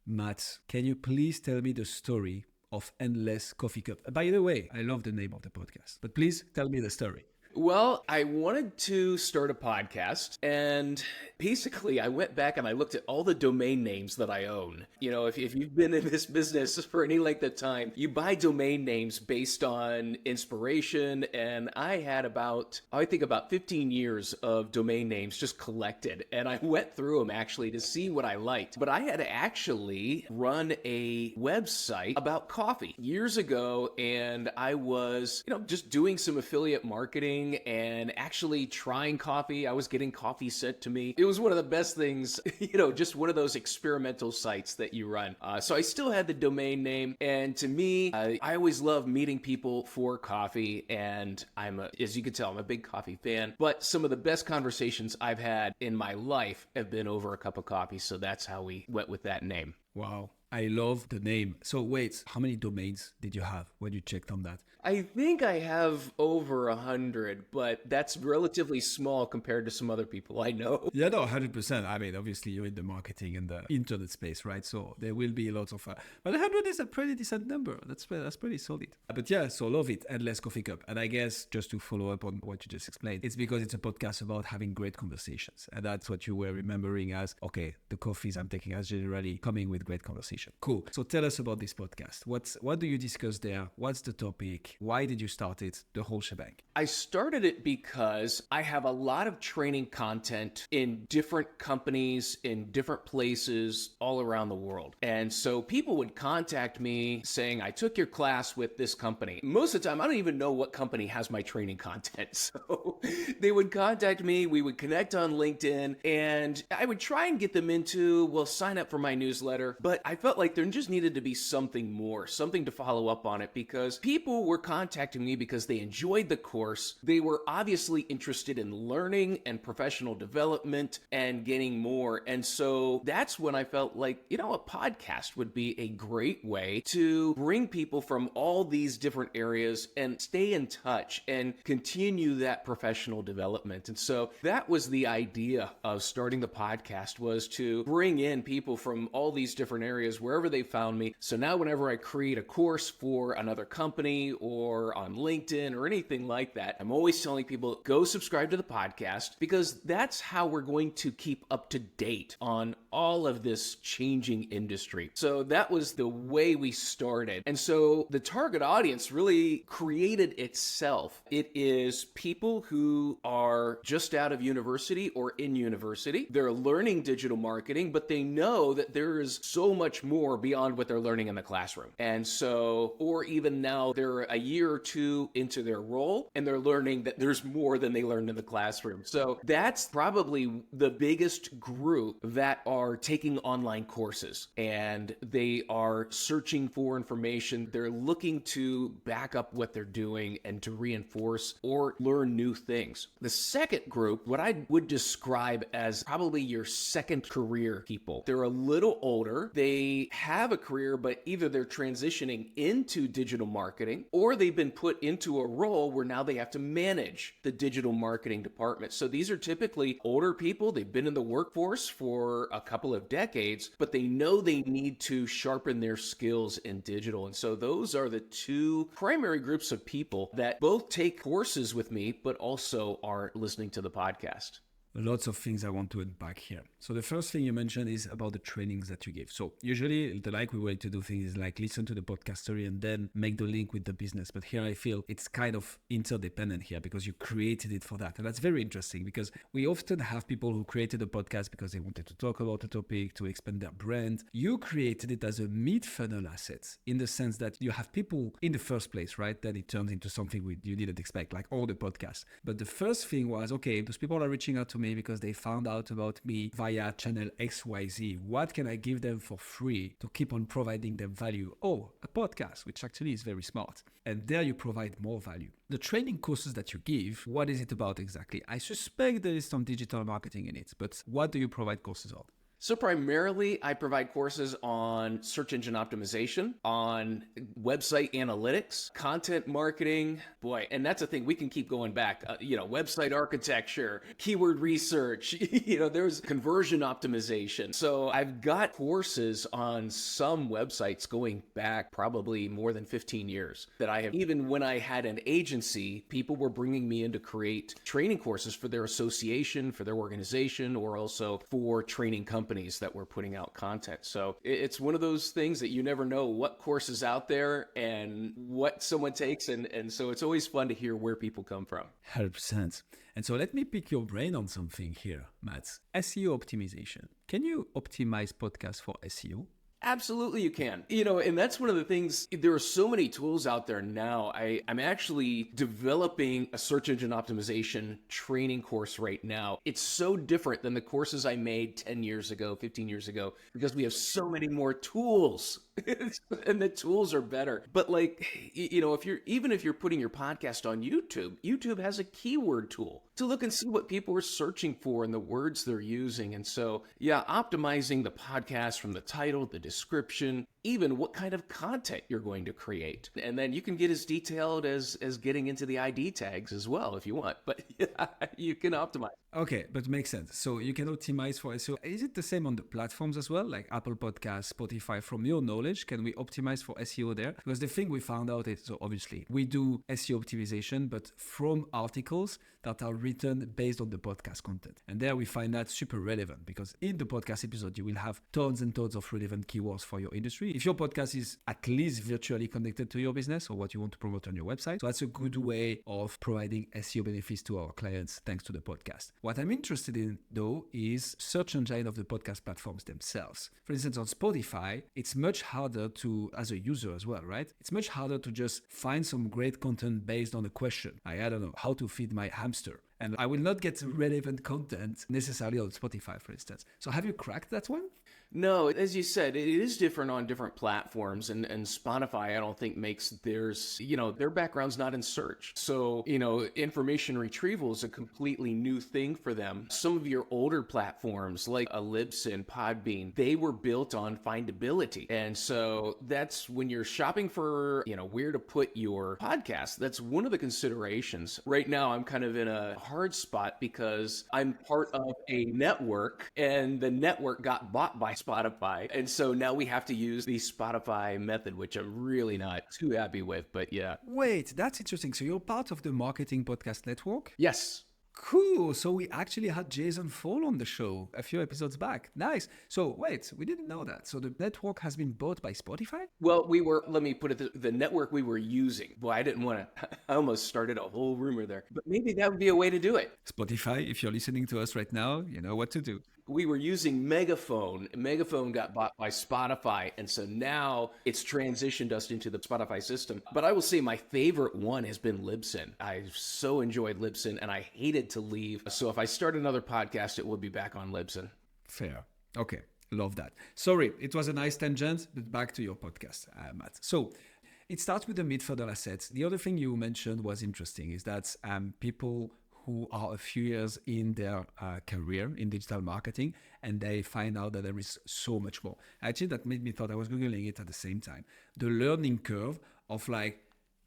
Matt, can you please tell me the story of Endless Coffee Cup? By the way, I love the name of the podcast, but please tell me the story. Well, I wanted to start a podcast, and basically I went back and I looked at all the domain names that I own. You know, if you've been in this business for any length of time, you buy domain names based on inspiration, and I had about 15 years of domain names just collected, and I went through them actually to see what I liked. But I had actually run a website about coffee years ago, and I was, just doing some affiliate marketing and actually trying coffee. I was getting coffee sent to me. It was one of the best things, just one of those experimental sites that you run. So I still had the domain name. And to me, I always love meeting people for coffee. And as you can tell, I'm a big coffee fan. But some of the best conversations I've had in my life have been over a cup of coffee. So that's how we went with that name. Wow. I love the name. So wait, how many domains did you have when you checked on that? I think I have over 100, but that's relatively small compared to some other people I know. Yeah, no, 100%. I mean, obviously you're in the marketing and the internet space, right? So there will be lots of, but 100 is a pretty decent number. That's pretty solid. But yeah, so love it. Endless Coffee Cup. And I guess just to follow up on what you just explained, it's because it's a podcast about having great conversations. And that's what you were remembering as, okay, the coffees I'm taking as generally coming with great conversation. Cool. So tell us about this podcast. What do you discuss there? What's the topic? Why did you start it? The whole shebang. I started it because I have a lot of training content in different companies, in different places all around the world. And so people would contact me saying, I took your class with this company. Most of the time, I don't even know what company has my training content. So they would contact me, we would connect on LinkedIn, and I would try and get them into, sign up for my newsletter. But I felt like there just needed to be something more, something to follow up on it, because people were contacting me because they enjoyed the course. They were obviously interested in learning and professional development and getting more. And so that's when I felt like, a podcast would be a great way to bring people from all these different areas and stay in touch and continue that professional development. And so that was the idea of starting the podcast, was to bring in people from all these different areas wherever they found me. So now whenever I create a course for another company or on LinkedIn or anything like that, I'm always telling people, go subscribe to the podcast, because that's how we're going to keep up to date on all of this changing industry. So that was the way we started. And so the target audience really created itself. It is people who are just out of university or in university. They're learning digital marketing, but they know that there is so much more beyond what they're learning in the classroom. And so, or even now they're a year or two into their role and they're learning that there's more than they learned in the classroom. So that's probably the biggest group that are taking online courses, and they are searching for information. They're looking to back up what they're doing and to reinforce or learn new things. The second group, what I would describe as probably your second career people. They're a little older. They have a career, but either they're transitioning into digital marketing or they've been put into a role where now they have to manage the digital marketing department. So these are typically older people. They've been in the workforce for a couple of decades, but they know they need to sharpen their skills in digital. And so those are the two primary groups of people that both take courses with me, but also are listening to the podcast. Lots of things I want to unpack here. So the first thing you mentioned is about the trainings that you give. So usually the way to do things is like listen to the podcast story and then make the link with the business. But here I feel it's kind of interdependent here because you created it for that. And that's very interesting because we often have people who created a podcast because they wanted to talk about a topic, to expand their brand. You created it as a mid-funnel asset in the sense that you have people in the first place, right? Then it turns into something you didn't expect, like all the podcasts. But the first thing was, okay, those people are reaching out to me because they found out about me via channel XYZ. What can I give them for free to keep on providing them value? Oh, a podcast, which actually is very smart. And there you provide more value. The training courses that you give, what is it about exactly? I suspect there is some digital marketing in it, but what do you provide courses on? So primarily, I provide courses on search engine optimization, on website analytics, content marketing, boy, and that's a thing we can keep going back, website architecture, keyword research, there's conversion optimization. So I've got courses on some websites going back probably more than 15 years that I have. Even when I had an agency, people were bringing me in to create training courses for their association, for their organization, or also for training companies that were putting out content. So it's one of those things that you never know what course is out there and what someone takes. And so it's always fun to hear where people come from. 100%. And so let me pick your brain on something here, Matt. SEO optimization. Can you optimize podcasts for SEO? Absolutely you can. And that's one of the things, there are so many tools out there now. I'm actually developing a search engine optimization training course right now. It's so different than the courses I made 10 years ago, 15 years ago, because we have so many more tools and the tools are better. But if you're putting your podcast on YouTube has a keyword tool to look and see what people are searching for and the words they're using. And so, optimizing the podcast from the title, the description, even what kind of content you're going to create. And then you can get as detailed as getting into the ID tags as well if you want, but you can optimize. Okay, but makes sense. So you can optimize for SEO. Is it the same on the platforms as well, like Apple Podcasts, Spotify? From your knowledge, can we optimize for SEO there? Because the thing we found out is, so obviously, we do SEO optimization, but from articles that are written based on the podcast content. And there we find that super relevant because in the podcast episode, you will have tons and tons of relevant keywords for your industry. If your podcast is at least virtually connected to your business or what you want to promote on your website, so that's a good way of providing SEO benefits to our clients thanks to the podcast. What I'm interested in, though, is search engine of the podcast platforms themselves. For instance, on Spotify, it's much harder to, as a user as well, right? It's much harder to just find some great content based on a question. I don't know, how to feed my hamster. And I will not get relevant content necessarily on Spotify, for instance. So have you cracked that one? No, as you said, it is different on different platforms, and Spotify, I don't think makes theirs, their background's not in search. So, information retrieval is a completely new thing for them. Some of your older platforms like a Libsyn, Podbean, they were built on findability. And so that's when you're shopping for, where to put your podcast, that's one of the considerations. Right now, I'm kind of in a hard spot because I'm part of a network and the network got bought by Spotify. And so now we have to use the Spotify method, which I'm really not too happy with, but yeah. Wait, that's interesting. So you're part of the Marketing Podcast Network? Yes. Cool. So we actually had Jason Fall on the show a few episodes back. Nice. So wait, we didn't know that. So the network has been bought by Spotify? Well, let me put it, the network we were using. Boy, I didn't want to, I almost started a whole rumor there. But maybe that would be a way to do it. Spotify, if you're listening to us right now, you know what to do. We were using Megaphone. Megaphone got bought by Spotify. And so now it's transitioned us into the Spotify system. But I will say my favorite one has been Libsyn. I so enjoyed Libsyn and I hated to leave. So if I start another podcast, it will be back on Libsyn. Fair. Okay. Love that. Sorry, it was a nice tangent, but back to your podcast, Matt. So it starts with the mid-funnel assets. The other thing you mentioned was interesting is that people who are a few years in their career in digital marketing, and they find out that there is so much more. Actually, that made me thought, I was Googling it at the same time. The learning curve of when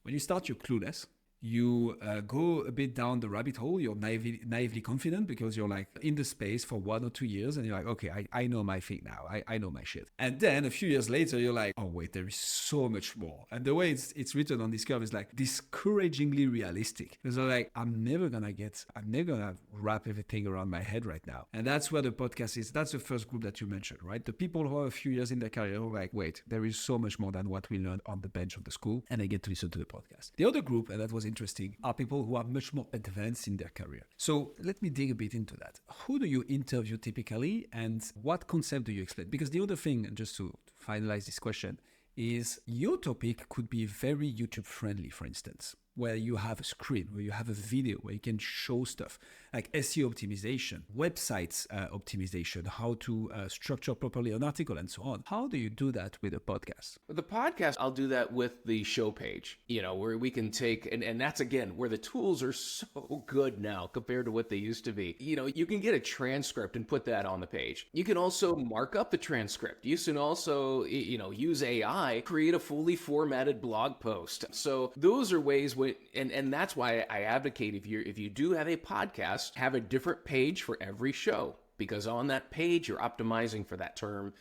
you start, you're clueless. You go a bit down the rabbit hole. You're naively confident because you're in the space for 1 or 2 years and you're like, okay, I know my thing now. I know my shit. And then a few years later, you're like, oh wait, there is so much more. And the way it's written on this curve is discouragingly realistic. Because I'm never gonna wrap everything around my head right now. And that's where the podcast is. That's the first group that you mentioned, right? The people who are a few years in their career are like, wait, there is so much more than what we learned on the bench of the school. And I get to listen to the podcast. The other group, and that was interesting, are people who are much more advanced in their career. So let me dig a bit into that. Who do you interview typically and what concept do you explain? Because the other thing, just to finalize this question, is your topic could be very YouTube friendly, for instance, where you have a screen, where you have a video, where you can show stuff. like SEO optimization, websites optimization, how to structure properly an article and so on. How do you do that with a podcast? With the podcast, I'll do that with the show page, where we can take, and that's again, where the tools are so good now compared to what they used to be. You can get a transcript and put that on the page. You can also mark up the transcript. You can also, use AI, create a fully formatted blog post. So those are ways and that's why I advocate if you do have a podcast, have a different page for every show. Because on that page, you're optimizing for that term.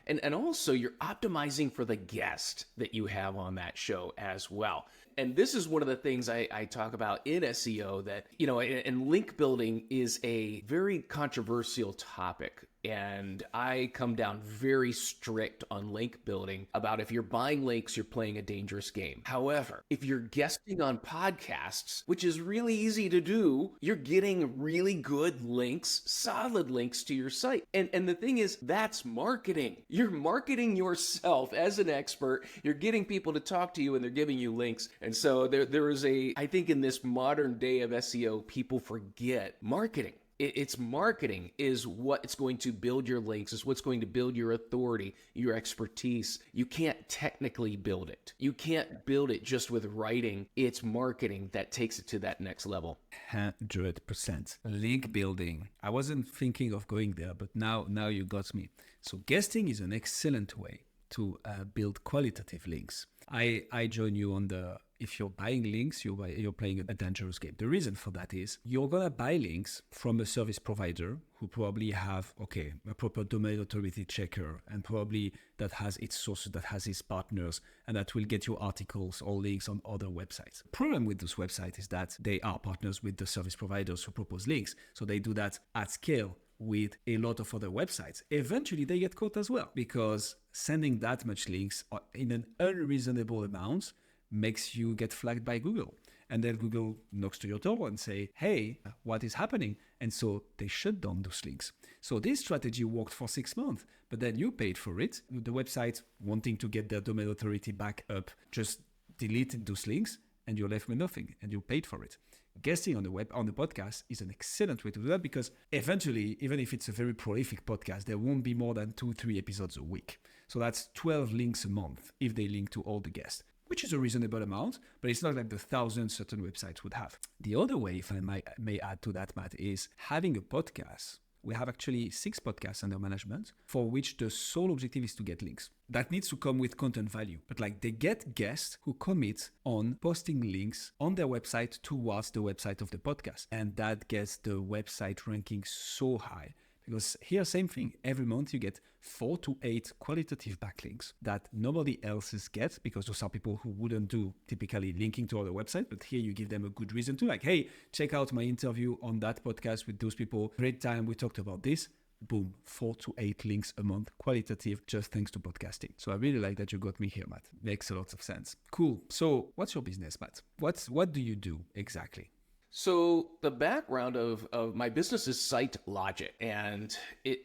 And also you're optimizing for the guest that you have on that show as well. And this is one of the things I talk about in SEO that, and link building is a very controversial topic. And I come down very strict on link building about if you're buying links, you're playing a dangerous game. However, if you're guesting on podcasts, which is really easy to do, you're getting really good links, solid links to your site. And the thing is, that's marketing. You're marketing yourself as an expert. You're getting people to talk to you and they're giving you links. And so there is I think in this modern day of SEO, people forget marketing. It's marketing is what's going to build your links, is what's going to build your authority, your expertise. You can't technically build it. You can't build it just with writing. It's marketing that takes it to that next level. 100%. Link building. I wasn't thinking of going there, but now you got me. So guesting is an excellent way to build qualitative links. I join you on if you're buying links, you're playing a dangerous game. The reason for that is you're going to buy links from a service provider who probably have, a proper domain authority checker, and probably that has its sources, that has its partners, and that will get you articles or links on other websites. The problem with those websites is that they are partners with the service providers who propose links. So they do that at scale with a lot of other websites. Eventually they get caught as well, because sending that much links in an unreasonable amount makes you get flagged by Google. And then Google knocks to your door and say, hey, what is happening? And so they shut down those links. So this strategy worked for 6 months, but then you paid for it. The website, wanting to get their domain authority back up, just deleted those links and you're left with nothing, and you paid for it. Guesting on the podcast is an excellent way to do that, because eventually, even if it's a very prolific podcast, there won't be more than 2-3 episodes a week. So that's 12 links a month if they link to all the guests, which is a reasonable amount, but it's not like the thousands certain websites would have. The other way, if I may add to that, Matt, is having a podcast. We have actually 6 podcasts under management for which the sole objective is to get links. That needs to come with content value. But they get guests who commit on posting links on their website towards the website of the podcast. And that gets the website ranking so high. Because here, same thing. Every month you get 4 to 8 qualitative backlinks that nobody else gets, because those are people who wouldn't do typically linking to other websites. But here you give them a good reason to, hey, check out my interview on that podcast with those people. Great time. We talked about this. Boom, 4 to 8 links a month, qualitative, just thanks to podcasting. So I really like that you got me here, Matt. Makes a lot of sense. Cool. So what's your business, Matt? What do you do exactly? So the background of my business is Site Logic, and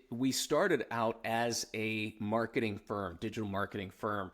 we started out as a marketing firm, digital marketing firm.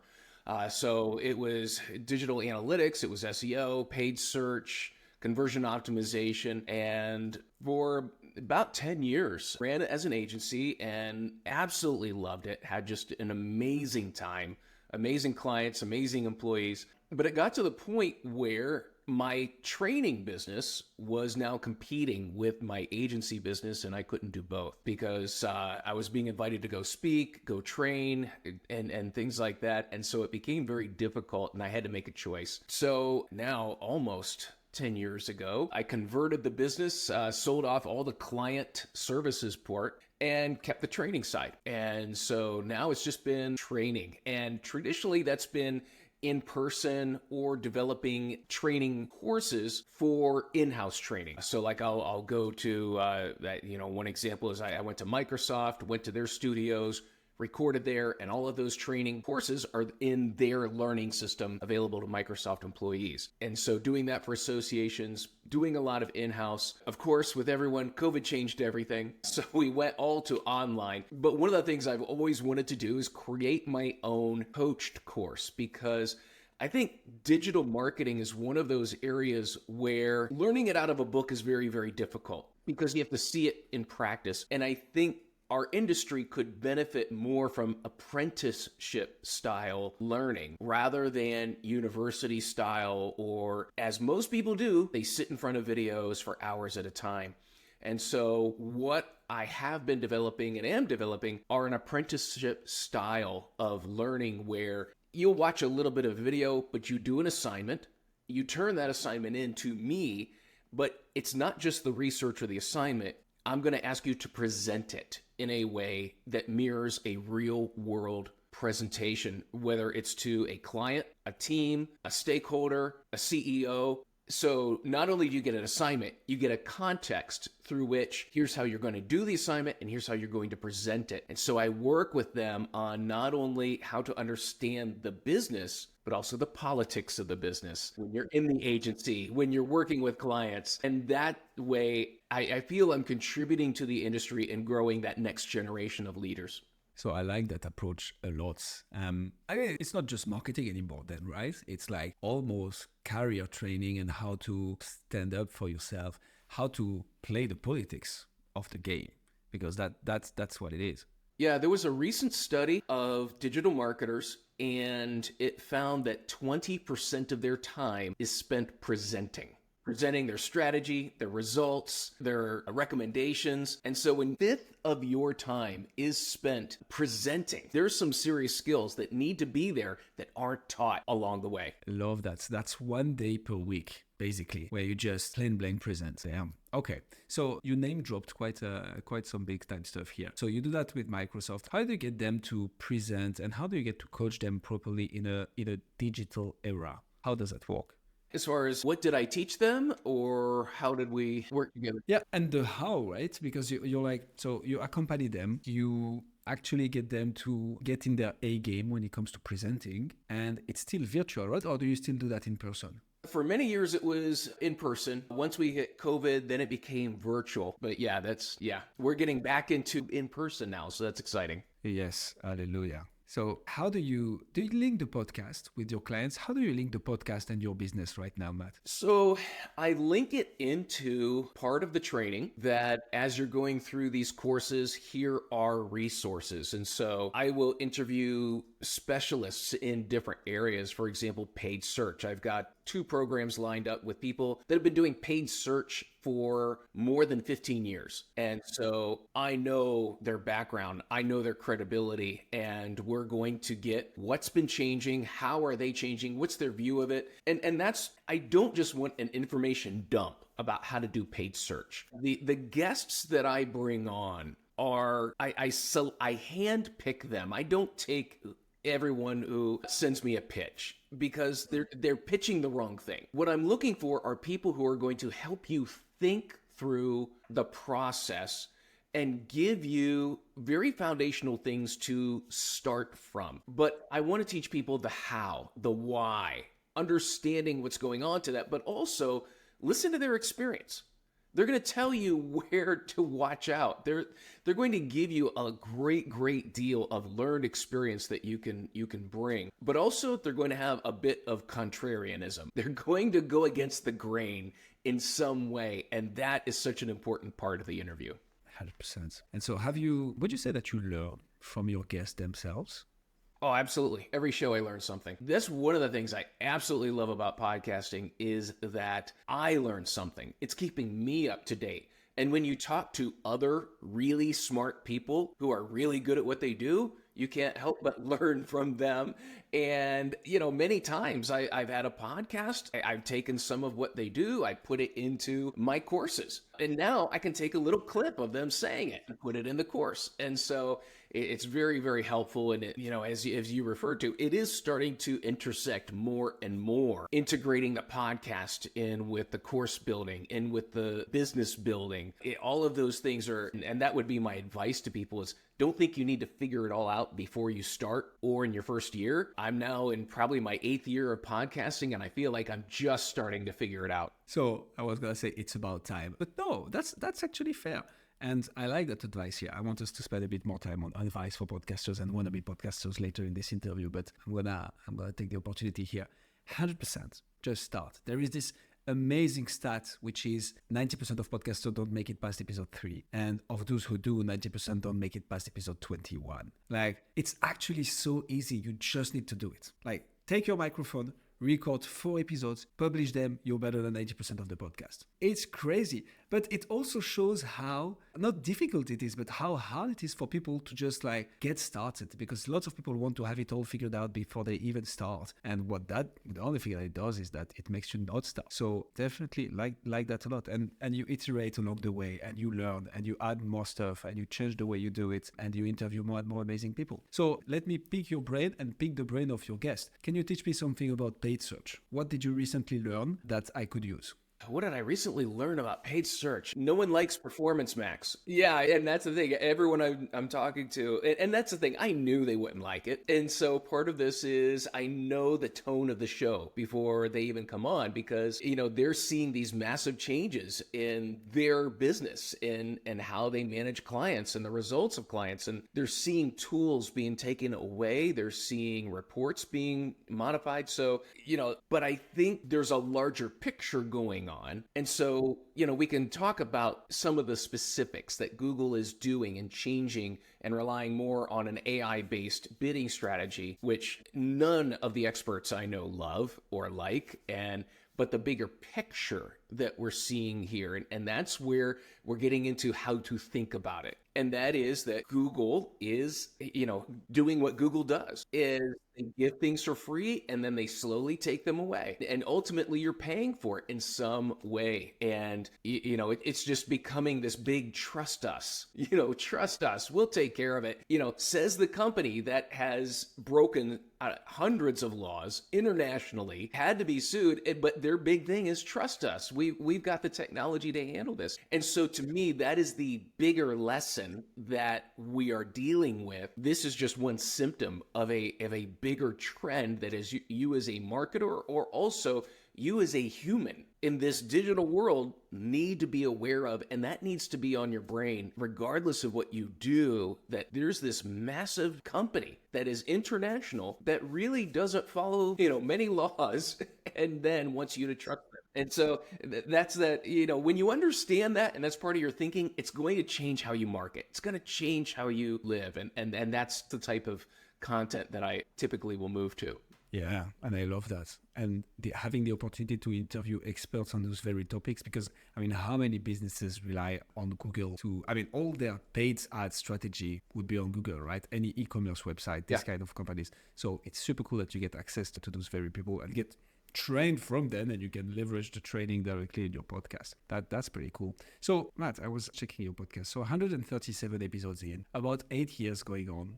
So it was digital analytics, it was SEO, paid search, conversion optimization, and for about 10 years, ran it as an agency and absolutely loved it, had just an amazing time, amazing clients, amazing employees. But it got to the point where my training business was now competing with my agency business, and I couldn't do both because I was being invited to go speak, go train, and things like that. And so it became very difficult, and I had to make a choice. So now, almost 10 years ago, I converted the business, sold off all the client services part, and kept the training side. And so now it's just been training. And traditionally, that's been in person or developing training courses for in-house training. So I'll go to that, one example is I went to Microsoft, went to their studios, recorded there, and all of those training courses are in their learning system available to Microsoft employees. And so doing that for associations, doing a lot of in-house. Of course, with everyone, COVID changed everything. So we went all to online. But one of the things I've always wanted to do is create my own coached course, because I think digital marketing is one of those areas where learning it out of a book is very, very difficult. because you have to see it in practice. And I think our industry could benefit more from apprenticeship style learning rather than university style, or as most people do, they sit in front of videos for hours at a time. And so what I have been developing and am developing are an apprenticeship style of learning where you'll watch a little bit of video, but you do an assignment. You turn that assignment in to me, but it's not just the research or the assignment. I'm going to ask you to present it in a way that mirrors a real world presentation, whether it's to a client, a team, a stakeholder, a CEO. So not only do you get an assignment, you get a context through which here's how you're going to do the assignment and here's how you're going to present it. And so I work with them on not only how to understand the business, but also the politics of the business when you're in the agency, when you're working with clients. And that way, I feel I'm contributing to the industry and growing that next generation of leaders. So I like that approach a lot. I mean, it's not just marketing anymore then, right? It's like almost career training and how to stand up for yourself, how to play the politics of the game, because that's what it is. Yeah, there was a recent study of digital marketers, and it found that 20% of their time is spent presenting their strategy, their results, their recommendations. And so when 1/5 of your time is spent presenting, there's some serious skills that need to be there that aren't taught along the way. Love that. That's 1 day per week, basically, where you just plain blank present. Yeah. Okay. So you name dropped quite some big time stuff here. So you do that with Microsoft. How do you get them to present, and how do you get to coach them properly in a digital era? How does that work? As far as what did I teach them, or how did we work together? Yeah, and the how, right? Because you're like, so you accompany them, you actually get them to get in their A game when it comes to presenting, and it's still virtual, right? Or do you still do that in person? For many years, it was in person. Once we hit COVID, then it became virtual. But yeah, we're getting back into in person now. So that's exciting. Yes, hallelujah. So how do you link the podcast with your clients? How do you link the podcast and your business right now, Matt? So I link it into part of the training that as you're going through these courses, here are resources. And so I will interview specialists in different areas. For example, paid search. I've got 2 programs lined up with people that have been doing paid search for more than 15 years. And so I know their background, I know their credibility, and we're going to get what's been changing, how are they changing, what's their view of it. And that's, I don't just want an information dump about how to do paid search. The guests that I bring on are, I hand pick them. I don't take everyone who sends me a pitch because they're pitching the wrong thing. What I'm looking for are people who are going to help you think through the process and give you very foundational things to start from. But I want to teach people the how, the why, understanding what's going on to that, but also listen to their experience. They're going to tell you where to watch out. They're going to give you a great deal of learned experience that you can bring. But also they're going to have a bit of contrarianism. They're going to go against the grain in some way, and that is such an important part of the interview. 100%. And so would you say that you learn from your guests themselves? Oh, absolutely. Every show I learn something. That's one of the things I absolutely love about podcasting is that I learn something. It's keeping me up to date. And when you talk to other really smart people who are really good at what they do, you can't help but learn from them. And, many times I've had a podcast. I've taken some of what they do. I put it into my courses. And now I can take a little clip of them saying it and put it in the course. And so it's very, very helpful. And, as you referred to, it is starting to intersect more and more, integrating the podcast in with the course building, in with the business building. All of those things and that would be my advice to people is don't think you need to figure it all out before you start or in your first year. I'm now in probably my 8th year of podcasting, and I feel like I'm just starting to figure it out. So I was going to say it's about time, but no, that's actually fair. And I like that advice here. I want us to spend a bit more time on advice for podcasters and wannabe podcasters later in this interview, but I'm gonna take the opportunity here. 100%, just start. There is this amazing stat, which is 90% of podcasters don't make it past episode 3. And of those who do, 90% don't make it past episode 21. Like, it's actually so easy. You just need to do it. Like, take your microphone, record 4 episodes, publish them, you're better than 80% of the podcast. It's crazy, but it also shows how, not difficult it is, but how hard it is for people to just like get started, because lots of people want to have it all figured out before they even start. And the only thing that it does is that it makes you not start. So definitely like that a lot. And you iterate along the way, and you learn, and you add more stuff, and you change the way you do it, and you interview more and more amazing people. So let me pick your brain and pick the brain of your guest. Can you teach me something about paid search? What did you recently learn that I could use? What did I recently learn about paid search? No one likes Performance Max. Yeah, and that's the thing. Everyone I'm talking to, and that's the thing, I knew they wouldn't like it. And so part of this is I know the tone of the show before they even come on, because, they're seeing these massive changes in their business and how they manage clients and the results of clients. And they're seeing tools being taken away. They're seeing reports being modified. So, but I think there's a larger picture going on. And so, we can talk about some of the specifics that Google is doing and changing and relying more on an AI-based bidding strategy, which none of the experts I know love or like, but the bigger picture that we're seeing here. And that's where we're getting into how to think about it. And that is that Google is, doing what Google does, is they give things for free and then they slowly take them away. And ultimately you're paying for it in some way. And, it's just becoming this big trust us, trust us, we'll take care of it. Says the company that has broken hundreds of laws internationally, had to be sued, but their big thing is trust us. We've got the technology to handle this. And so to me, that is the bigger lesson that we are dealing with. This is just one symptom of a bigger trend that is you as a marketer, or also you as a human in this digital world, need to be aware of, and that needs to be on your brain regardless of what you do, that there's this massive company that is international that really doesn't follow, many laws and then wants you to trust them. And so that's that, when you understand that, and that's part of your thinking, it's going to change how you market. It's going to change how you live. And that's the type of content that I typically will move to. Yeah, and I love that. And having the opportunity to interview experts on those very topics, because, how many businesses rely on Google all their paid ad strategy would be on Google, right? Any e-commerce website, this kind of companies. So it's super cool that you get access to those very people and get trained from them, and you can leverage the training directly in your podcast. That's pretty cool. So Matt, I was checking your podcast. So 137 episodes in, about 8 years going on.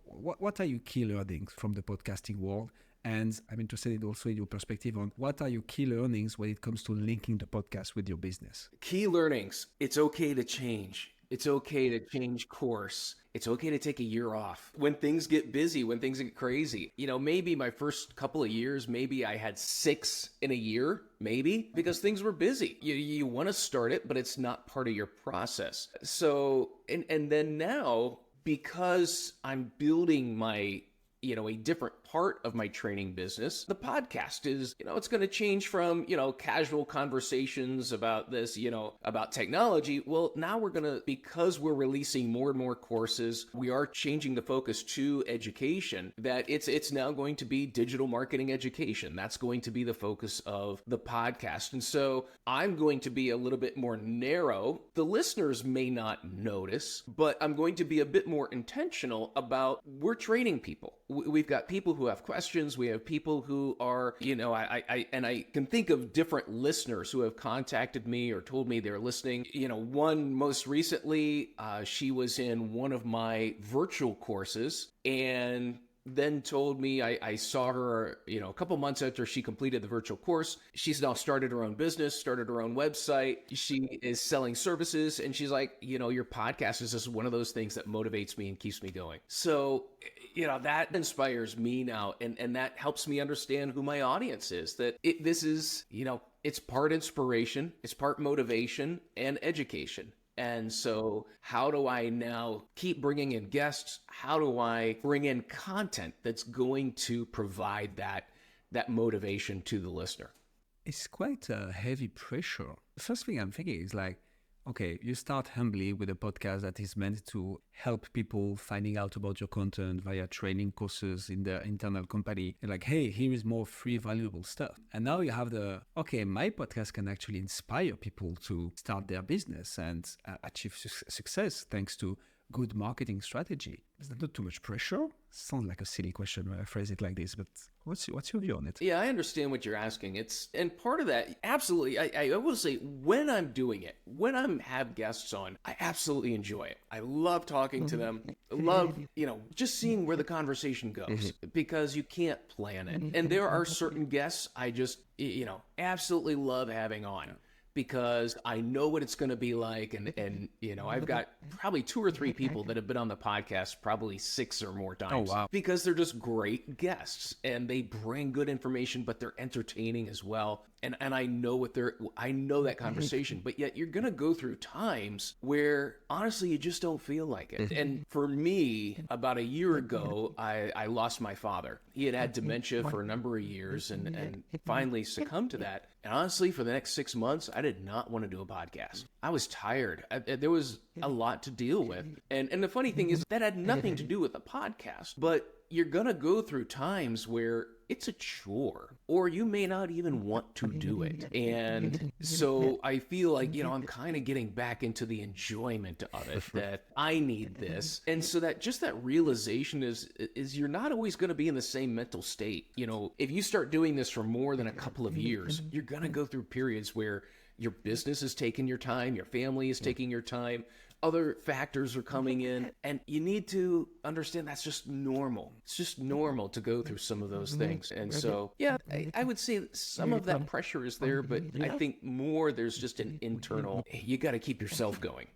What are your key learnings from the podcasting world? And I'm interested also in your perspective on what are your key learnings when it comes to linking the podcast with your business? Key learnings. It's okay to change. It's okay to change course. It's okay to take a year off. When things get busy, when things get crazy, maybe my first couple of years, maybe I had 6 in a year, maybe, because things were busy. You want to start it, but it's not part of your process. So, and then now, because I'm building my a different part of my training business, the podcast is, it's going to change from, casual conversations about this, about technology. Well, now because we're releasing more and more courses, we are changing the focus to education, that it's now going to be digital marketing education. That's going to be the focus of the podcast. And so I'm going to be a little bit more narrow. The listeners may not notice, but I'm going to be a bit more intentional about, we're training people. We've got people who have questions. We have people who are, I can think of different listeners who have contacted me or told me they're listening. One most recently, she was in one of my virtual courses and then told me, I saw her, a couple months after she completed the virtual course. She's now started her own business, started her own website. She is selling services. And she's like, your podcast is just one of those things that motivates me and keeps me going. So, that inspires me now. And that helps me understand who my audience is, that this is, it's part inspiration, it's part motivation and education. And so how do I now keep bringing in guests? How do I bring in content that's going to provide that motivation to the listener? It's quite a heavy pressure. The first thing I'm thinking is like, okay, you start humbly with a podcast that is meant to help people finding out about your content via training courses in their internal company. You're like, hey, here is more free, valuable stuff. And now you have okay, my podcast can actually inspire people to start their business and achieve success thanks to good marketing strategy. Is that not too much pressure? Sounds like a silly question when I phrase it like this, but what's your view on it? Yeah, I understand what you're asking. And part of that, absolutely, I will say when I'm doing it, when I have guests on, I absolutely enjoy it. I love talking to them. I love, just seeing where the conversation goes because you can't plan it. And there are certain guests I just, absolutely love having on. Because I know what it's going to be like. And I've got probably 2 or 3 people that have been on the podcast probably 6 or more times. Oh, wow. Because they're just great guests and they bring good information, but they're entertaining as well. And I know I know that conversation, but yet you're going to go through times where honestly, you just don't feel like it. And for me, about a year ago, I lost my father. He had dementia for a number of years and finally succumbed to that. And honestly, for the next 6 months, I did not want to do a podcast. I was tired. There was a lot to deal with. And the funny thing is that had nothing to do with the podcast, but you're going to go through times where it's a chore or you may not even want to do it. And so I feel like, I'm kind of getting back into the enjoyment of it, that I need this. And so that just that realization is you're not always going to be in the same mental state. If you start doing this for more than a couple of years, you're going to go through periods where your business is taking your time, your family is taking your time, other factors are coming in, and you need to understand that's just normal. It's just normal to go through some of those things. And so, yeah, I would say some of that pressure is there, but I think more there's just an internal, you got to keep yourself going.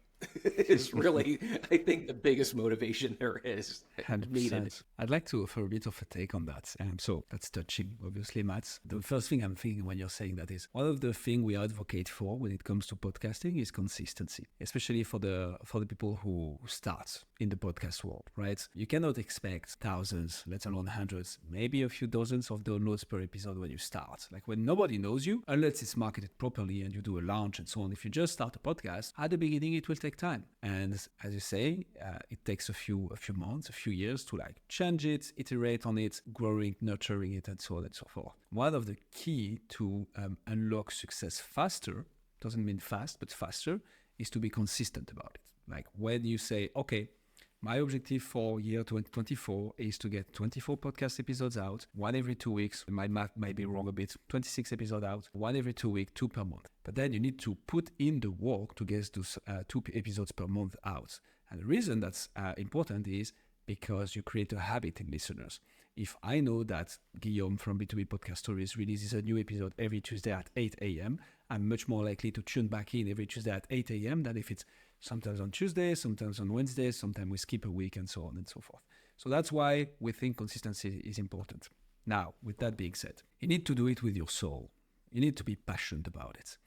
Is really, I think, the biggest motivation there is 100%. Needed. I'd like to offer a bit of a take on that. So that's touching, obviously, Matt. The first thing I'm thinking when you're saying that is one of the things we advocate for when it comes to podcasting is consistency, especially for the people who start in the podcast world, right? You cannot expect thousands, let alone hundreds, maybe a few dozens of downloads per episode when you start. Like when nobody knows you, unless it's marketed properly and you do a launch and so on. If you just start a podcast, at the beginning, it will take time. And as you say, it takes a few months, a few years to like change it, iterate on it, growing, nurturing it, and so on and so forth. One of the key to unlock success faster, doesn't mean fast, but faster, is to be consistent about it. Like when you say, okay, my objective for year 2024 is to get 24 podcast episodes out, 1 every 2 weeks. My math might be wrong a bit. 26 episodes out, 1 every 2 weeks, 2 per month. But then you need to put in the work to get those 2 episodes per month out. And the reason that's important is because you create a habit in listeners. If I know that Guillaume from B2B Podcast Stories releases a new episode every Tuesday at 8 a.m., I'm much more likely to tune back in every Tuesday at 8 a.m. than if it's sometimes on Tuesday, sometimes on Wednesday, sometimes we skip a week and so on and so forth. So that's why we think consistency is important. Now, with that being said, you need to do it with your soul. You need to be passionate about it.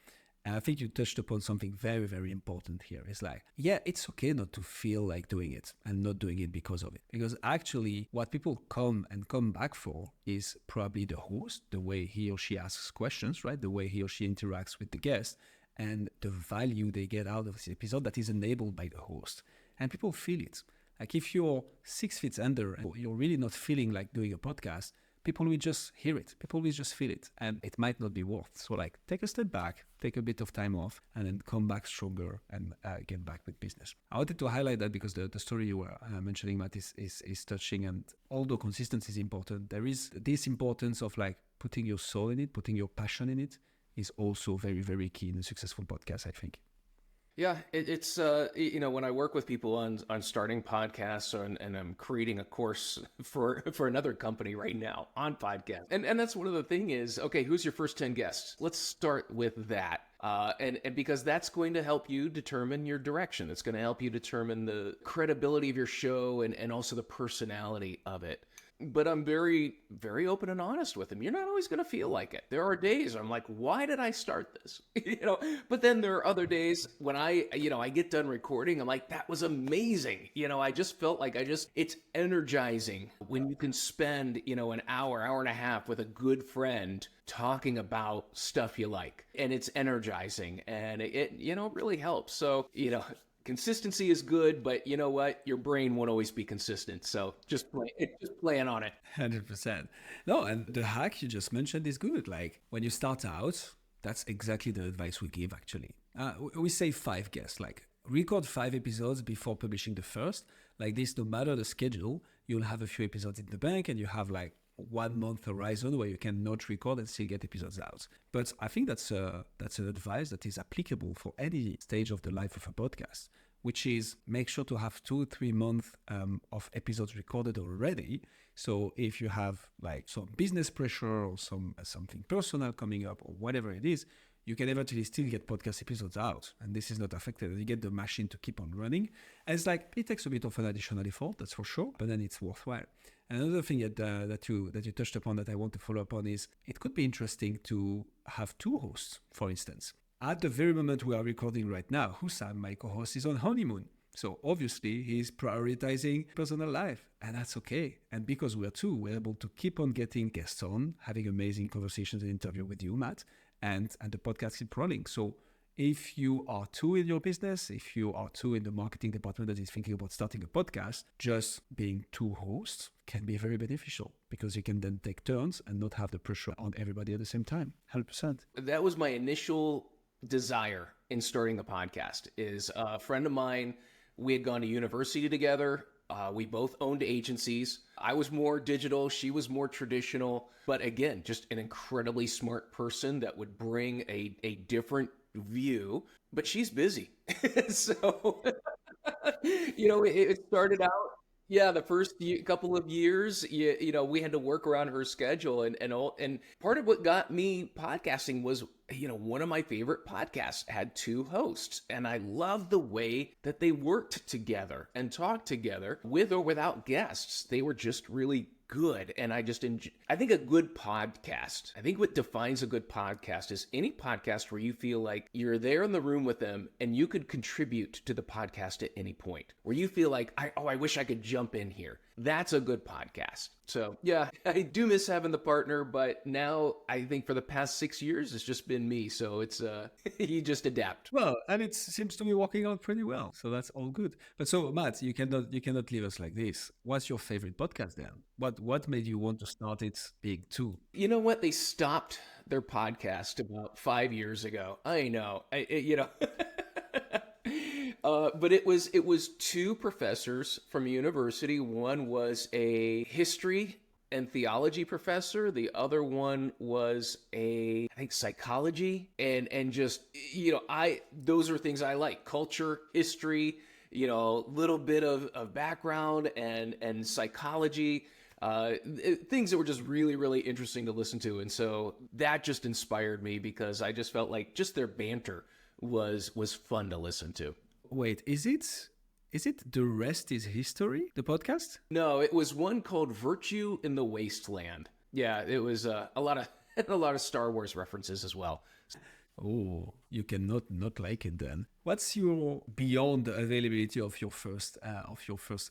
And I think you touched upon something very, very important here. It's like, yeah, it's okay not to feel like doing it and not doing it because of it. Because actually what people come back for is probably the host, the way he or she asks questions, right? The way he or she interacts with the guest and the value they get out of this episode that is enabled by the host. And people feel it. Like if you're 6 feet under and you're really not feeling like doing a podcast, people will just hear it. People will just feel it. And it might not be worth. So like take a step back, take a bit of time off, and then come back stronger and get back with business. I wanted to highlight that because the story you were mentioning, Matt, is touching. And although consistency is important, there is this importance of like putting your soul in it, putting your passion in it is also very, very key in a successful podcast, I think. Yeah, it's when I work with people on starting podcasts and I'm creating a course for another company right now on podcast. And that's one of the thing is, okay, who's your first 10 guests? Let's start with that. And because that's going to help you determine your direction. It's going to help you determine the credibility of your show and also the personality of it. but I'm very, very open and honest with them. You're not always going to feel like it. There are days I'm like, why did I start this? But then there are other days when I get done recording, I'm like, that was amazing. I just felt like it's energizing when you can spend, an hour and a half with a good friend talking about stuff you like, and it's energizing, and it really helps. So, consistency is good, but you know what? Your brain won't always be consistent. So just playing on it. 100%. No, and the hack you just mentioned is good. Like when you start out, that's exactly the advice we give actually. We say 5 guests, like record 5 episodes before publishing the first. Like this, no matter the schedule, you'll have a few episodes in the bank and you have like 1 month horizon where you can not record and still get episodes out. But I think that's an advice that is applicable for any stage of the life of a podcast, which is make sure to have 2-3 months of episodes recorded already. So if you have like some business pressure or something personal coming up or whatever it is, you can eventually still get podcast episodes out, and this is not affected. You get the machine to keep on running. And it's like, it takes a bit of an additional effort, that's for sure, but then it's worthwhile. And another thing that you touched upon that I want to follow up on is it could be interesting to have 2 hosts, for instance. At the very moment we are recording right now, Hussam, my co-host, is on honeymoon. So obviously he's prioritizing personal life, and that's okay. And because we're 2, we're able to keep on getting guests on, having amazing conversations and interview with you, Matt, and the podcast keep running. So if you are 2 in your business, if you are 2 in the marketing department that is thinking about starting a podcast, just being 2 hosts can be very beneficial because you can then take turns and not have the pressure on everybody at the same time. 100%. That was my initial desire in starting the podcast. Is a friend of mine, we had gone to university together. We both owned agencies. I was more digital. She was more traditional. But again, just an incredibly smart person that would bring a different view. But she's busy. So, it started out. Yeah, the first couple of years, we had to work around her schedule, and part of what got me podcasting was, one of my favorite podcasts had 2 hosts, and I loved the way that they worked together and talked together with or without guests. They were just really good, and I think a good podcast, I think what defines a good podcast is any podcast where you feel like you're there in the room with them and you could contribute to the podcast at any point, where you feel like, I wish I could jump in here. That's a good podcast. So yeah, I do miss having the partner, but now I think for the past 6 years, it's just been me. So it's, you just adapt. Well, and it seems to be working out pretty well. So that's all good. But so Matt, you cannot leave us like this. What's your favorite podcast then? What made you want to start it big too? You know what? They stopped their podcast about 5 years ago. I know, but it was 2 professors from a university. One was a history and theology professor. The other one was I think psychology, and just, those are things I like: culture, history, little bit of background and psychology. Things that were just really, really interesting to listen to. And so that just inspired me because I just felt like just their banter was fun to listen to. Wait, is it The Rest is History, the podcast? No, it was one called Virtue in the Wasteland. Yeah, it was a lot of Star Wars references as well. Oh, you cannot not like it then. What's your, beyond the availability of your first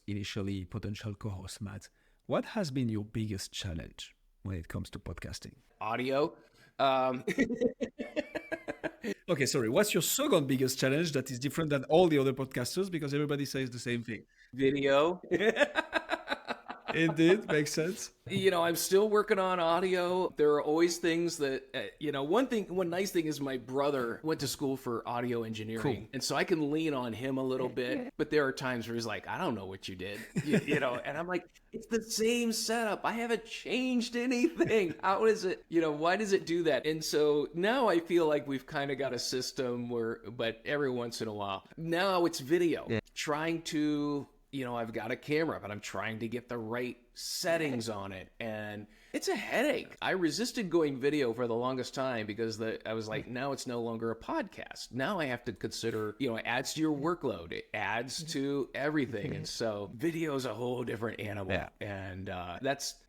initially potential co-host, Matt? What has been your biggest challenge when it comes to podcasting? Audio. Okay, sorry. What's your second biggest challenge that is different than all the other podcasters? Because everybody says the same thing. Video. Indeed, makes sense. I'm still working on audio. There are always things that, one nice thing is my brother went to school for audio engineering. Cool. And so I can lean on him a little bit. But there are times where he's like, I don't know what you did, and I'm like, it's the same setup. I haven't changed anything. How is it, why does it do that? And so now I feel like we've kind of got a system but every once in a while, now it's video. Yeah. Trying to, I've got a camera, but I'm trying to get the right settings on it. And It's a headache. I resisted going video for the longest time because I was like, now it's no longer a podcast. Now I have to consider, it adds to your workload. It adds to everything. And so video is a whole different animal. Yeah. And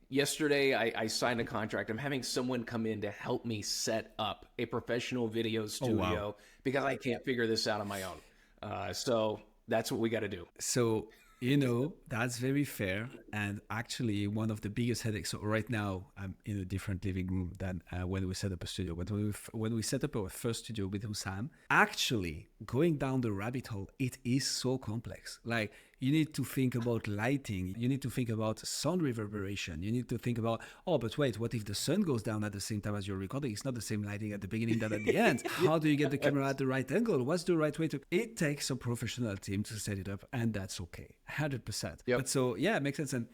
yesterday I signed a contract. I'm having someone come in to help me set up a professional video studio because I can't figure this out on my own. So that's what we got to do. So, that's very fair. And actually, one of the biggest headaches. So right now, I'm in a different living room than when we set up a studio. But when we set up our first studio with Hussam, actually going down the rabbit hole, it is so complex. Like, you need to think about lighting. You need to think about sound reverberation. You need to think about, but wait, what if the sun goes down at the same time as you're recording? It's not the same lighting at the beginning than at the end. How do you get the camera at the right angle? What's the right way to... It takes a professional team to set it up, and that's okay. 100%. Yep. But so, yeah, it makes sense. And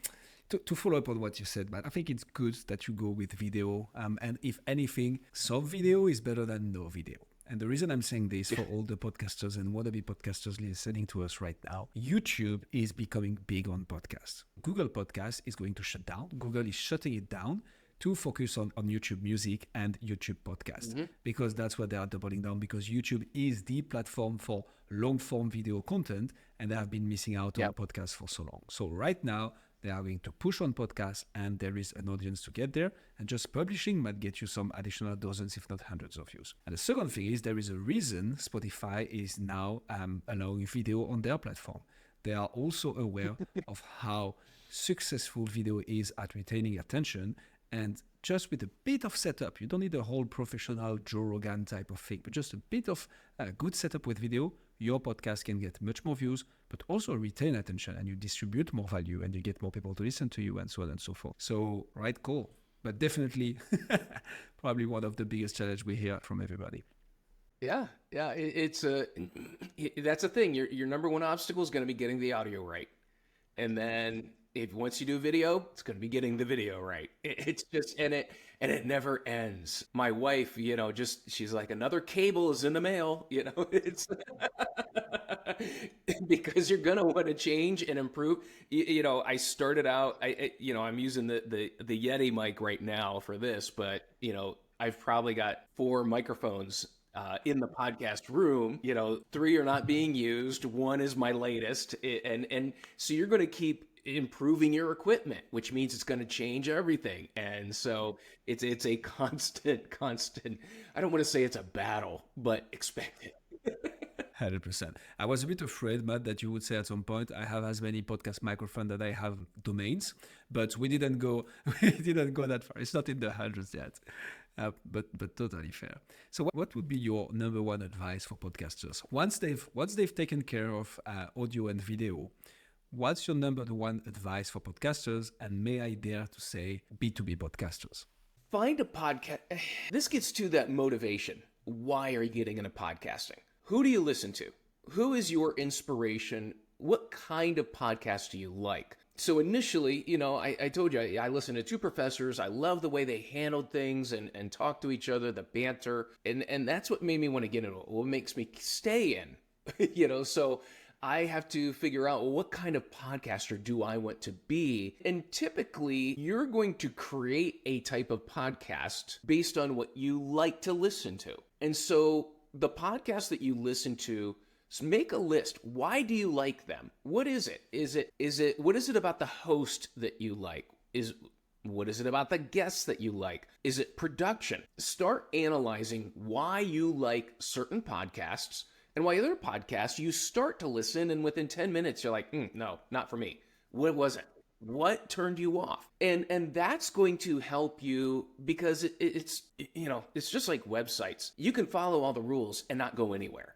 to follow up on what you said, Matt, I think it's good that you go with video. And if anything, some video is better than no video. And the reason I'm saying this for all the podcasters and wannabe podcasters listening to us right now, YouTube is becoming big on podcasts. Google Podcast is going to shut down. Google is shutting it down to focus on YouTube Music and YouTube Podcast because that's what they are doubling down, because YouTube is the platform for long-form video content, and they have been missing out on podcasts for so long. So right now, they are going to push on podcasts, and there is an audience to get there. And just publishing might get you some additional dozens, if not hundreds of views. And the second thing is there is a reason Spotify is now allowing video on their platform. They are also aware of how successful video is at retaining attention. And just with a bit of setup, you don't need a whole professional Joe Rogan type of thing, but just a bit of good setup with video, your podcast can get much more views, but also retain attention, and you distribute more value, and you get more people to listen to you, and so on and so forth. So, right, cool. But definitely, probably one of the biggest challenges we hear from everybody. Yeah. It's that's the thing. Your number one obstacle is going to be getting the audio right. And then once you do video, it's going to be getting the video right. It's just, and it never ends. My wife, she's like, another cable is in the mail, it's because you're going to want to change and improve. I started out, I'm using the Yeti mic right now for this, but, I've probably got 4 microphones in the podcast room. 3 are not being used. 1 is my latest. And so you're going to keep improving your equipment, which means it's going to change everything. And so it's a constant, I don't want to say it's a battle, but expect it. 100%. I was a bit afraid, Matt, that you would say at some point, I have as many podcast microphones that I have domains, but we didn't go that far. It's not in the hundreds yet, but totally fair. So what would be your number one advice for podcasters? Once they've taken care of audio and video, what's your number one advice for podcasters? And may I dare to say B2B podcasters? Find a podcast. This gets to that motivation. Why are you getting into podcasting? Who do you listen to? Who is your inspiration? What kind of podcast do you like? So initially, I told you, I listened to 2 professors. I love the way they handled things and talked to each other, the banter. And that's what made me want to get into it. What makes me stay in, so I have to figure out, what kind of podcaster do I want to be? And typically, you're going to create a type of podcast based on what you like to listen to. And so the podcast that you listen to, make a list. Why do you like them? What is it? What is it about the host that you like? What is it about the guests that you like? Is it production? Start analyzing why you like certain podcasts and why other podcasts you start to listen, and within 10 minutes, you're like, no, not for me. What was it? What turned you off? And that's going to help you, because it's just like websites. You can follow all the rules and not go anywhere.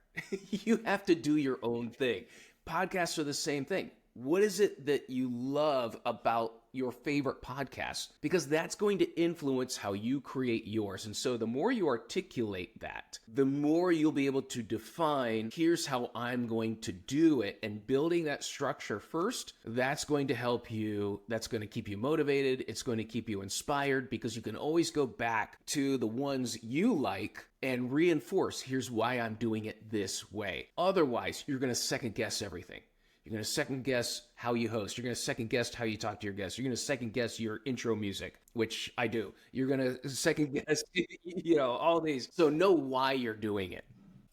You have to do your own thing. Podcasts are the same thing. What is it that you love about your favorite podcast? Because that's going to influence how you create yours. And so the more you articulate that, the more you'll be able to define, here's how I'm going to do it. And building that structure first, that's going to help you. That's going to keep you motivated. It's going to keep you inspired, because you can always go back to the ones you like and reinforce, here's why I'm doing it this way. Otherwise, you're going to second guess everything. You're going to second guess how you host. You're going to second guess how you talk to your guests. You're going to second guess your intro music, which I do. You're going to second guess, all these. So know why you're doing it.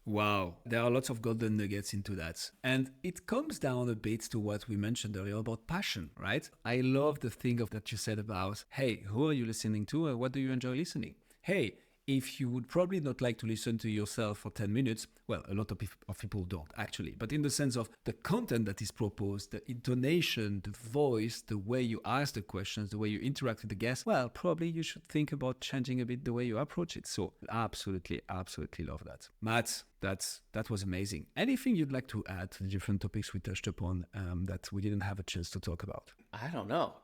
Wow, there are lots of golden nuggets into that. And it comes down a bit to what we mentioned earlier about passion, right? I love the thing of that you said about, hey, who are you listening to and what do you enjoy listening? Hey, if you would probably not like to listen to yourself for 10 minutes, well, a lot of people don't actually, but in the sense of the content that is proposed, the intonation, the voice, the way you ask the questions, the way you interact with the guests, well, probably you should think about changing a bit the way you approach it. So absolutely love that. Matt, that was amazing. Anything you'd like to add to the different topics we touched upon that we didn't have a chance to talk about? I don't know.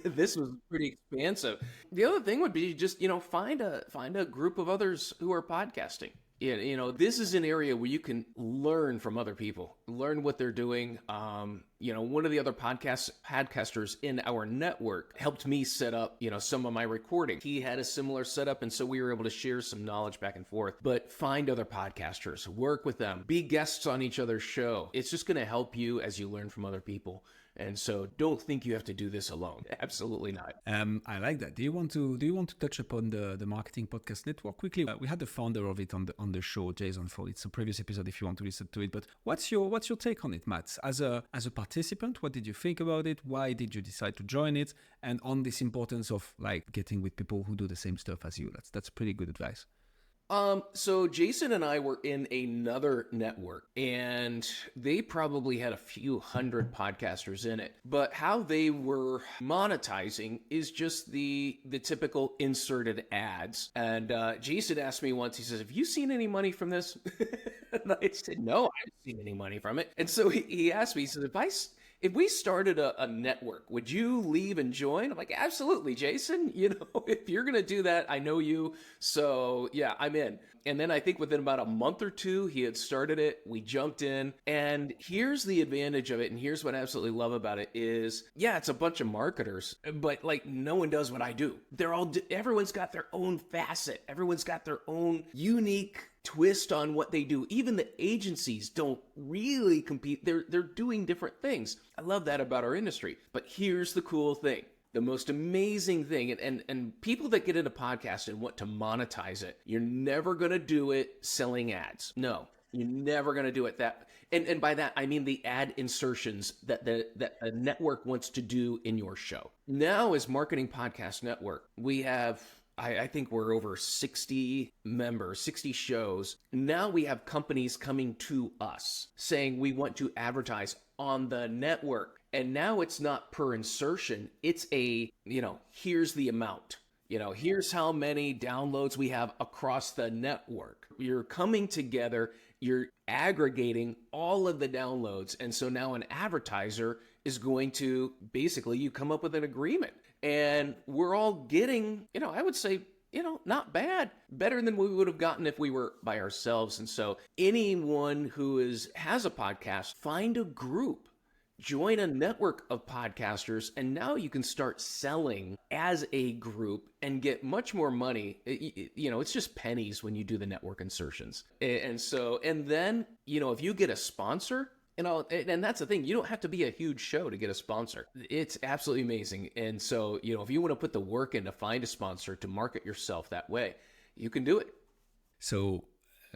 This was pretty expansive. The other thing would be just, find a group of others who are podcasting. This is an area where you can learn from other people, learn what they're doing. One of the other podcasters in our network helped me set up, some of my recording. He had a similar setup, and so we were able to share some knowledge back and forth. But find other podcasters, work with them, be guests on each other's show. It's just going to help you as you learn from other people. And so don't think you have to do this alone. Absolutely not. I like that. Do you want to touch upon the Marketing Podcast Network quickly? We had the founder of it on the show, Jason Ford. It's a previous episode if you want to listen to it. But what's your take on it, Matt? As a participant, what did you think about it? Why did you decide to join it? And on this importance of getting with people who do the same stuff as you. That's pretty good advice. So Jason and I were in another network, and they probably had a few hundred podcasters in it. But how they were monetizing is just the typical inserted ads. And Jason asked me once, he says, "Have you seen any money from this?" And I said, "No, I haven't seen any money from it." And so he asked me, he said, if we started a network, would you leave and join? I'm like, absolutely, Jason. If you're going to do that, I know you. So yeah, I'm in. And then I think within about a month or two, he had started it. We jumped in. And here's the advantage of it. And here's what I absolutely love about it is, yeah, it's a bunch of marketers, but no one does what I do. Everyone's got their own facet. Everyone's got their own unique twist on what they do. Even the agencies don't really compete. They're doing different things. I love that about our industry. But here's the cool thing. The most amazing thing, and people that get into podcasts and want to monetize it, you're never going to do it selling ads. No, you're never going to do it that. And by that, I mean the ad insertions that a network wants to do in your show. Now, as Marketing Podcast Network, we have, I think we're over 60 members, 60 shows. Now we have companies coming to us saying we want to advertise on the network. And now it's not per insertion. It's here's the amount. Here's how many downloads we have across the network. You're coming together, you're aggregating all of the downloads. And so now an advertiser is going to basically, you come up with an agreement. And we're all getting, I would say, not bad, better than we would have gotten if we were by ourselves. And so anyone who has a podcast, find a group. Join a network of podcasters, and now you can start selling as a group and get much more money. It's just pennies when you do the network insertions. And then, if you get a sponsor, and that's the thing, you don't have to be a huge show to get a sponsor. It's absolutely amazing. And so, if you want to put the work in to find a sponsor to market yourself that way, you can do it. So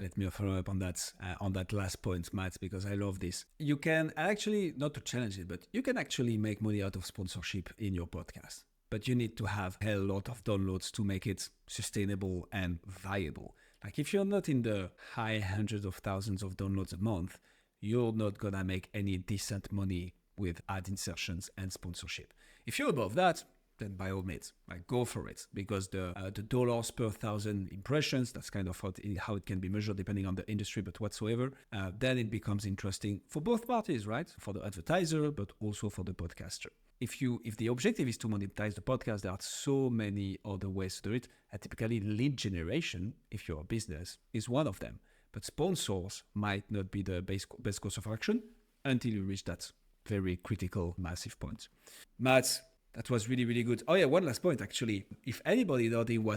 let me follow up on that last point, Matt, because I love this. You can actually, not to challenge it, but you can actually make money out of sponsorship in your podcast. But you need to have a lot of downloads to make it sustainable and viable. If you're not in the high hundreds of thousands of downloads a month, you're not gonna make any decent money with ad insertions and sponsorship. If you're above that, then by all means, go for it, because the dollars per 1,000 impressions, that's kind of how it can be measured depending on the industry, but whatsoever, then it becomes interesting for both parties, right? For the advertiser, but also for the podcaster. If the objective is to monetize the podcast, there are so many other ways to do it. Typically, lead generation, if you're a business, is one of them. But sponsors might not be the best course of action until you reach that very critical, massive point. Matt, That was really, really good. Oh yeah, one last point actually. If anybody doubting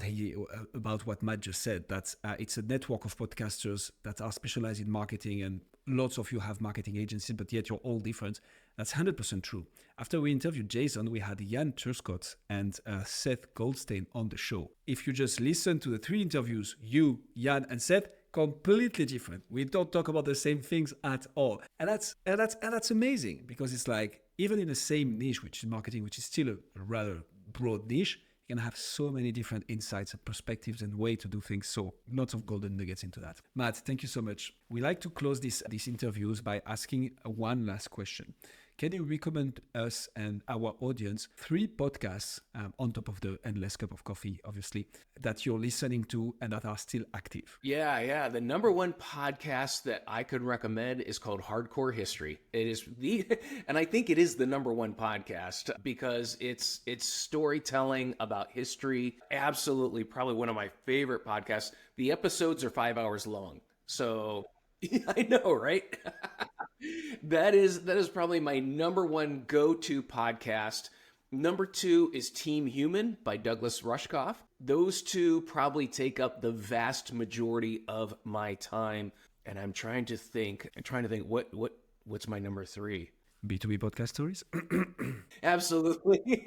about what Matt just said, that's it's a network of podcasters that are specialized in marketing, and lots of you have marketing agencies, but yet you're all different. That's 100% true. After we interviewed Jason, we had Jan Turcott and Seth Goldstein on the show. If you just listen to the 3 interviews, you, Jan, and Seth, completely different. We don't talk about the same things at all, and that's amazing, because it's like, even in the same niche, which is marketing, which is still a rather broad niche, you can have so many different insights and perspectives and way to do things. So lots of golden nuggets into that. Matt, thank you so much. We like to close these interviews by asking one last question. Can you recommend us and our audience 3 podcasts on top of the Endless Cup of Coffee, obviously, that you're listening to and that are still active? Yeah. The number one podcast that I could recommend is called Hardcore History. It is and I think it is the number one podcast because it's storytelling about history. Absolutely, probably one of my favorite podcasts. The episodes are 5 hours long. So I know, right? That is probably my number one go-to podcast. Number 2 is Team Human by Douglas Rushkoff. Those 2 probably take up the vast majority of my time. And I'm trying to think what's my number 3? B2B podcast stories? Absolutely.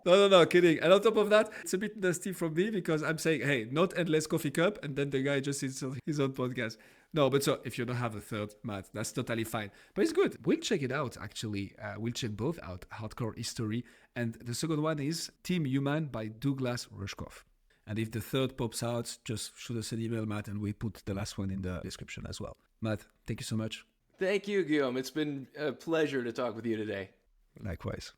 No, kidding. And on top of that, it's a bit nasty from me because I'm saying, hey, not Endless Coffee Cup, and then the guy just sits on his own podcast. No, but so if you don't have a third, Matt, that's totally fine. But it's good. We'll check it out, actually. We'll check both out, Hardcore History. And the second one is Team Human by Douglas Rushkoff. And if the third pops out, just shoot us an email, Matt, and we put the last one in the description as well. Matt, thank you so much. Thank you, Guillaume. It's been a pleasure to talk with you today. Likewise.